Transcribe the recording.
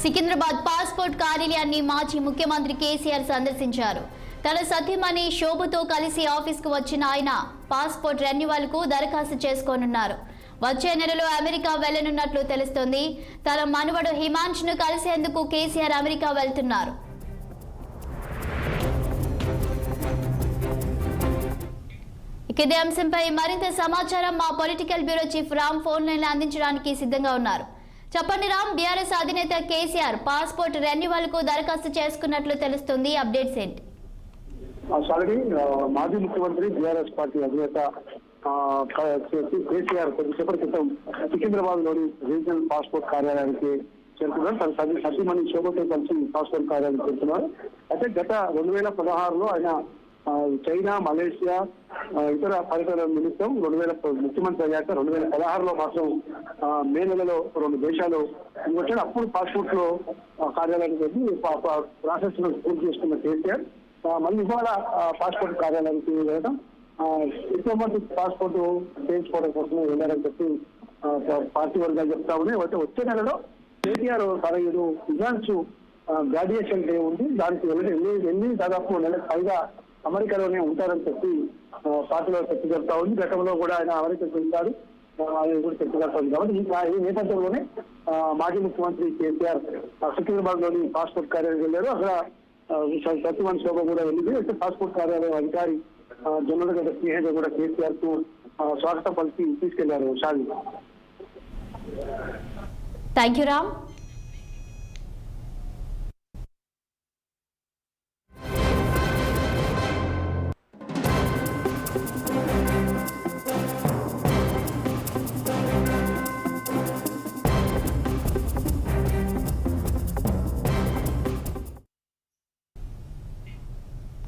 Secunderabad passport కార్యాలయాన్ని మాజీ ముఖ్యమంత్రి కేసీఆర్ సందర్శించారు. తన సతీమణి శోభతో కలిసి ఆఫీస్కు వచ్చిన ఆయన పాస్పోర్ట్ రెన్యువల్కు దరఖాస్తు చేసుకోనున్నారు. వచ్చే నెలలో అమెరికా వెళ్లనున్నట్లు తెలుస్తోంది. తన మనవడు హిమాంశును కలిసేందుకు కేసీఆర్ అమెరికా వెళ్తున్నారు. ఇదే అంశంపై మరింత సమాచారం మా political bureau chief Ram phone line అందించడానికి సిద్ధంగా ఉన్నారు. చెప్పండి రామ్, బీఆర్ఎస్ అధినేత కేసీఆర్ పాస్పోర్ట్ రెన్యువల్ కు దరఖాస్తు చేసుకున్నట్లు తెలుస్తుంది. అప్డేట్స్ ఏంటి? మాజీ ముఖ్యమంత్రి బీఆర్ఎస్ పార్టీ అధినేత కేసీఆర్ కొద్దిసేపటి క్రితం సికింద్రాబాద్ లోని రీజనల్ పాస్పోర్ట్ కార్యాలయానికి చేరుకున్నారు. తన సతీమణి శోభతో కలిసి పాస్పోర్ట్ కార్యాలయానికి చేరుకున్నారు. అయితే గత 2016లో ఆయన చైనా, మలేషియా ఇతర పర్యటనల నిమిత్తం ముఖ్యమంత్రి అయ్యాక 2016లో మాత్రం మే నెలలో 2 దేశాలు వచ్చాడు. అప్పుడు పాస్పోర్ట్ లో కార్యాలయానికి వెళ్ళి ప్రాసెస్ పూర్తి చేసుకున్న కేసీఆర్ మళ్ళీ ఇవాళ పాస్పోర్ట్ కార్యాలయానికి వెళ్ళడం డిప్లొమాటిక్ పాస్పోర్ట్ చేయించుకోవడం కోసమే వెళ్ళారని చెప్పి పార్టీ వర్గాలు చెప్తా ఉన్నాయి. అయితే వచ్చే నెలలో కేటీఆర్ తనయుడు హిమాంశు గ్రాడ్యుయేషన్ డే ఉంది, దానికి వెళ్ళి దాదాపు నెలకు పైగా అమెరికాలోనే ఉంటారని చెప్పి పార్టీలో చర్చ జరుపుతా ఉంది. గతంలో కూడా ఆయన అమెరికాకు వెళ్తారు, అది కూడా చర్చ జరుపుతా ఉంది. కాబట్టి ఈ నేపథ్యంలోనే మాజీ ముఖ్యమంత్రి కేసీఆర్ సికింద్రాబాద్ లోని పాస్పోర్ట్ కార్యాలయం వెళ్ళారు. అక్కడ సతీమణి శోభ కూడా వెళ్ళింది. అయితే పాస్పోర్ట్ కార్యాలయం అధికారి జనరల్ గడ్డ శ్రీహేజ కూడా కేసీఆర్ కు స్వాగతం పలికి తీసుకెళ్లారు. షాలి. Thank you Ram.